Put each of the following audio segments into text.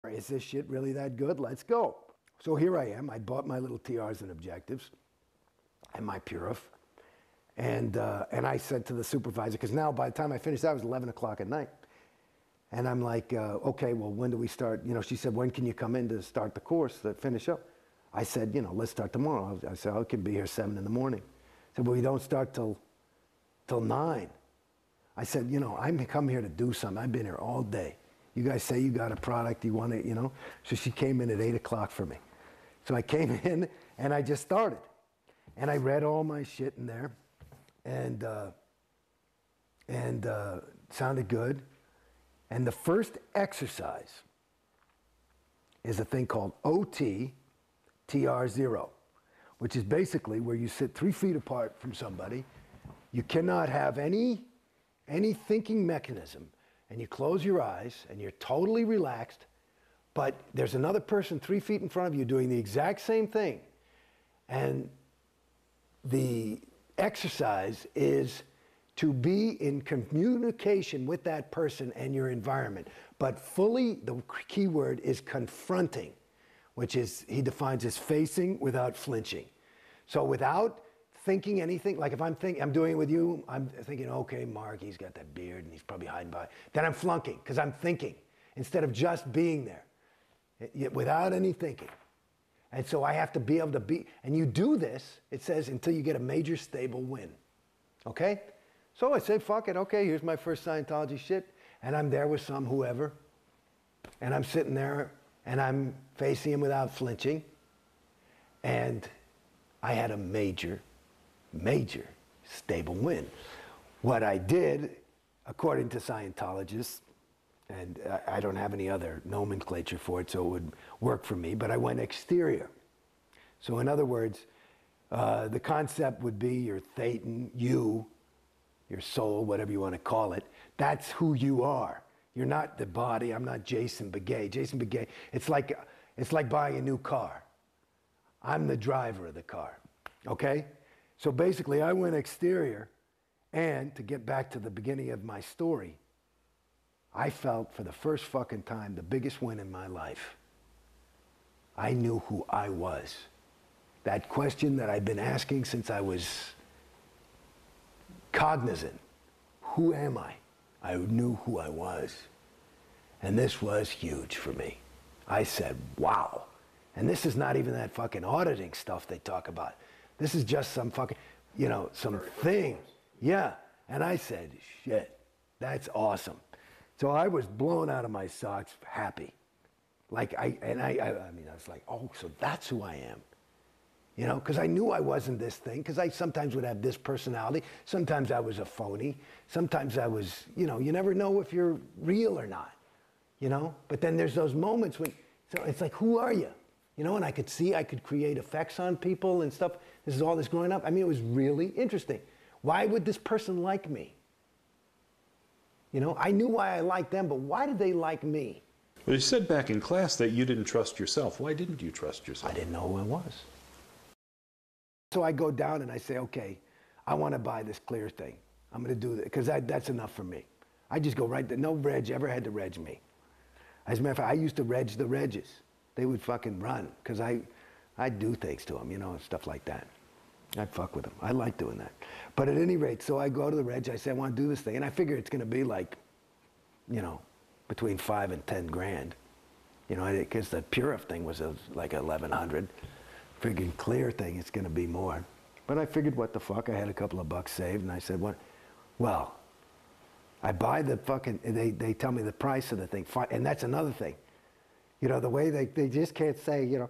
Is this shit really that good? Let's go. So here I am. I bought my little TRs and objectives and my Purif. And I said to the supervisor, because now by the time I finished that, it was 11 o'clock at night. And I'm like, okay, well, when do we start? You know, she said, when can you come in to start the course, to finish up? I said, you know, let's start tomorrow. I said, I can be here 7 in the morning. I said, well, we don't start till 9. I said, you know, I'm come here to do something. I've been here all day. You guys say you got a product, you want it, you know? So she came in at 8 o'clock for me. So I came in and I just started. And I read all my shit in there and sounded good. And the first exercise is a thing called OT-TR0, which is basically where you sit 3 feet apart from somebody. You cannot have any thinking mechanism, and you close your eyes and you're totally relaxed, but there's another person 3 feet in front of you doing the exact same thing. And the exercise is to be in communication with that person and your environment. But fully, the key word is confronting, which is, he defines as facing without flinching. So without thinking anything, like if I'm doing it with you, I'm thinking, okay, Mark, he's got that beard and he's probably hiding by. Then I'm flunking, because I'm thinking, instead of just being there, without any thinking. And so I have to be able to be, and you do this, it says, until you get a major stable win. Okay? So I say, fuck it, okay, here's my first Scientology shit, and I'm there with some whoever, and I'm sitting there, and I'm facing him without flinching, and I had a major stable win. What I did, according to Scientologists, and I don't have any other nomenclature for it, so it would work for me, but I went exterior. So in other words, the concept would be your thetan, your soul, whatever you want to call it. That's who you are. You're not the body. I'm not Jason Beghe. Jason Beghe, it's like buying a new car. I'm the driver of the car, okay? So basically, I went exterior, and to get back to the beginning of my story, I felt for the first fucking time the biggest win in my life. I knew who I was. That question that I've been asking since I was cognizant. Who am I? I knew who I was. And this was huge for me. I said, wow. And this is not even that fucking auditing stuff they talk about. This is just some fucking, you know, some thing. Yeah. And I said, shit, that's awesome. So I was blown out of my socks, happy. Like, I was like, oh, so that's who I am. You know, because I knew I wasn't this thing, because I sometimes would have this personality. Sometimes I was a phony. Sometimes I was, you know, you never know if you're real or not, you know? But then there's those moments when, so it's like, who are you? You know, and I could see, I could create effects on people and stuff. This is all this growing up. I mean, it was really interesting. Why would this person like me? You know, I knew why I liked them, but why did they like me? Well, you said back in class that you didn't trust yourself. Why didn't you trust yourself? I didn't know who I was. So I go down and I say, okay, I want to buy this clear thing. I'm going to do that, because that's enough for me. I just go right there. No reg ever had to reg me. As a matter of fact, I used to reg the regs. They would fucking run, because I'd do things to them, you know, and stuff like that. I'd fuck with them. I like doing that. But at any rate, so I go to the reg, I say, I want to do this thing, and I figure it's going to be like, you know, between 5 and 10 grand. You know, because the Purif thing was like 1,100. Friggin' clear thing, it's going to be more. But I figured, what the fuck? I had a couple of bucks saved, and I said, what? Well, I buy the fucking, they tell me the price of the thing, and that's another thing. You know, the way they just can't say, you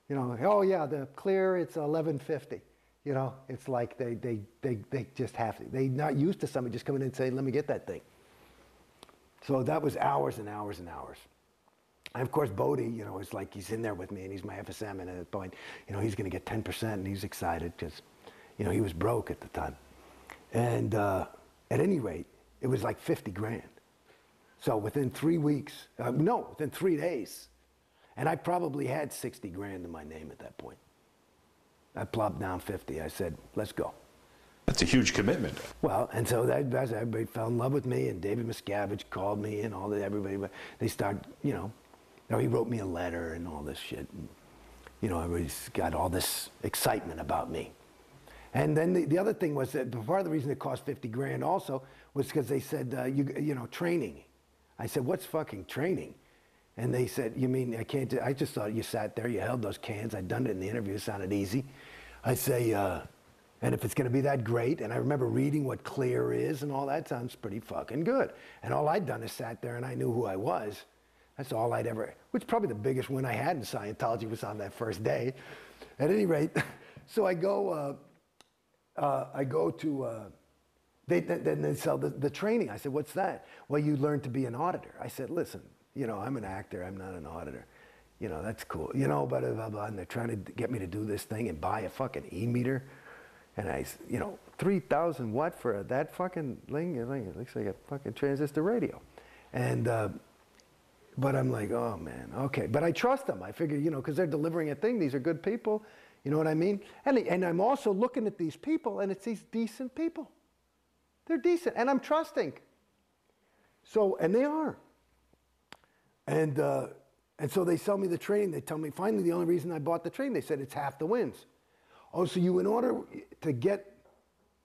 know, oh yeah, the clear, it's 1150. You know, it's like they just have to, they're not used to somebody just coming in and saying, let me get that thing. So that was hours and hours and hours. And of course, Bodhi, you know, it's like he's in there with me, and he's my FSM, and at that point, you know, he's going to get 10%, and he's excited because, you know, he was broke at the time. And at any rate, it was like 50 grand. So within 3 weeks, within 3 days, and I probably had 60 grand in my name at that point. I plopped down 50. I said, let's go. That's a huge commitment. Well, and so everybody fell in love with me, and David Miscavige called me, and all that, everybody, they started, you know, You know, he wrote me a letter and all this shit. And, you know, I was got all this excitement about me. And then the other thing was that part of the reason it cost 50 grand also was because they said, you know, training. I said, what's fucking training? And they said, you mean I can't do, I just thought you sat there, you held those cans. I'd done it in the interview, it sounded easy. I say, and if it's going to be that great, and I remember reading what clear is and all that, sounds pretty fucking good. And all I'd done is sat there and I knew who I was. That's all I'd ever, which probably the biggest win I had in Scientology was on that first day. At any rate, so I go to, then they sell the training. I said, what's that? Well, you learn to be an auditor. I said, listen, you know, I'm an actor, I'm not an auditor. You know, that's cool. You know, blah, blah, blah, and they're trying to get me to do this thing and buy a fucking e-meter. And I, you know, 3,000 what for that fucking thing? It looks like a fucking transistor radio. And, but I'm like, oh man, okay. But I trust them. I figure, you know, because they're delivering a thing. These are good people. You know what I mean? And I'm also looking at these people, and it's these decent people. They're decent, and I'm trusting. So, and they are. And so they sell me the training. They tell me, finally, the only reason I bought the training, they said it's half the wins. Oh, so you, in order to get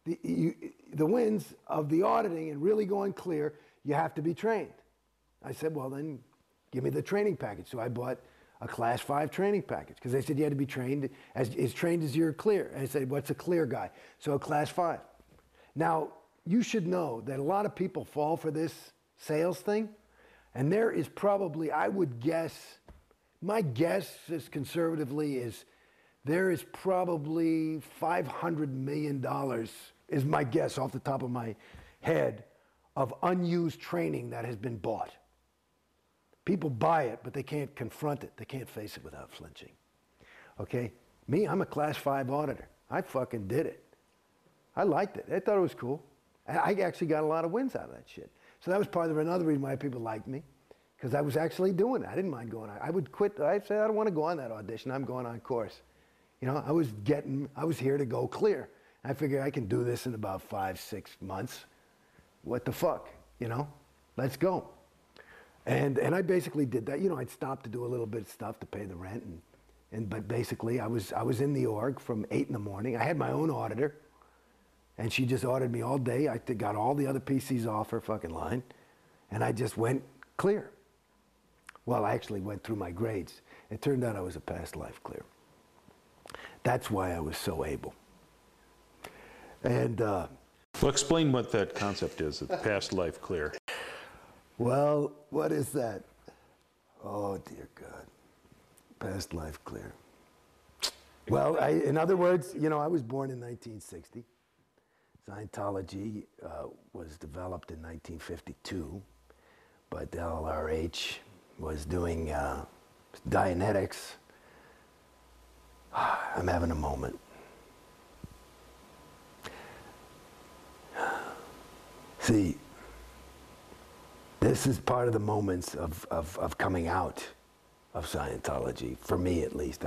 the wins of the auditing and really going clear, you have to be trained. I said, well, then give me the training package. So I bought a class 5 training package because they said you had to be trained as trained as you're clear. And I said, what's a clear guy? So a class 5. Now, you should know that a lot of people fall for this sales thing. And there is probably, I would guess, my guess is conservatively is there is probably $500 million, is my guess off the top of my head, of unused training that has been bought. People buy it, but they can't confront it. They can't face it without flinching. Okay? Me, I'm a class 5 auditor. I fucking did it. I liked it. I thought it was cool. I actually got a lot of wins out of that shit. So that was part of another reason why people liked me, because I was actually doing it. I didn't mind going on. I would quit. I'd say, I don't want to go on that audition. I'm going on course. You know, I was here to go clear. I figured I can do this in about 5-6 months. What the fuck, you know? Let's go. And I basically did that. You know, I'd stop to do a little bit of stuff to pay the rent, but basically I was in the org from 8 in the morning. I had my own auditor, and she just audited me all day. I got all the other PCs off her fucking line, and I just went clear. Well, I actually went through my grades. It turned out I was a past life clear. That's why I was so able. And well, explain what that concept is, the past life clear. Well, what is that? Oh, dear God. Past life clear. Well, in other words, you know, I was born in 1960. Scientology was developed in 1952, but the LRH was doing Dianetics. I'm having a moment. See, this is part of the moments of coming out of Scientology, for me at least.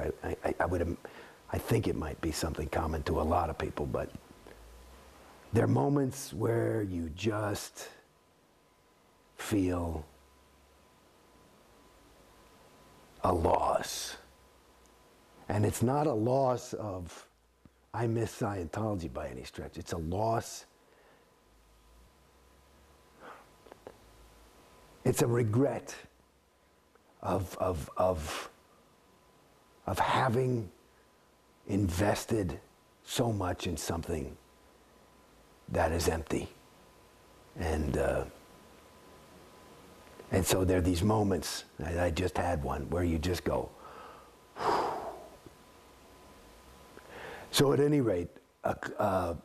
I think it might be something common to a lot of people, but there are moments where you just feel a loss. And it's not a loss of, I miss Scientology by any stretch. It's a loss. It's a regret of having invested so much in something that is empty. And so there are these moments, I just had one, where you just go, whew. So at any rate, a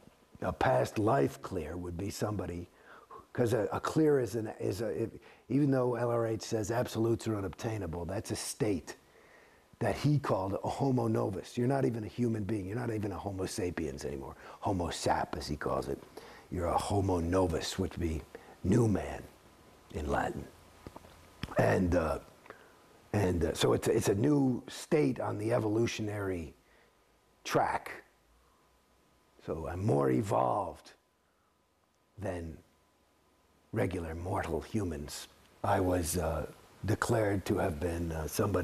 past life clear would be somebody, because a clear is even though LRH says absolutes are unobtainable, that's a state that he called a homo novus. You're not even a human being. You're not even a homo sapiens anymore. Homo sap, as he calls it. You're a homo novus, which would be new man in Latin. And so it's a new state on the evolutionary track. So I'm more evolved than regular mortal humans. I was declared to have been somebody